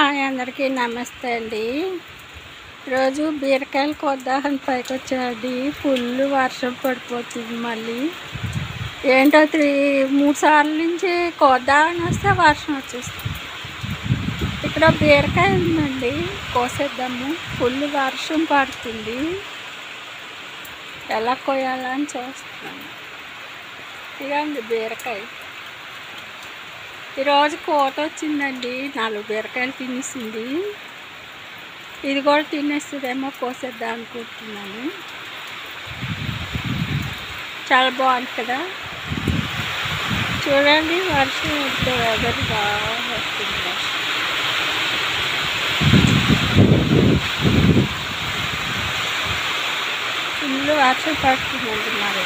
Hi అందరికీ నమస్తే అండి. ఈరోజు బీరకాయలు కోద్దామని పైకి వచ్చాయండి. ఫుల్ వర్షం పడిపోతుంది. మళ్ళీ ఏంటో 3 సార్లు నుంచి కోద్దామని వస్తే వర్షం వచ్చేస్తుంది. ఇక్కడ బీరకాయ ఉందండి, కోసేద్దాము. ఫుల్ వర్షం పడుతుంది. ఎలా కోయాలని చూస్తున్నాను. ఇదండి బీరకాయ. ఈరోజు కోత వచ్చిందండి. 4 బీరకాయలు తినేసింది. ఇది కూడా తినేస్తుందేమో, కోసేద్దాం అనుకుంటున్నాను. చాలా బాగుంది కదా, చూడండి. వర్షం వెదర్ బాగా వస్తుంది. ఫుల్ వర్షం పడుతుందండి మరి.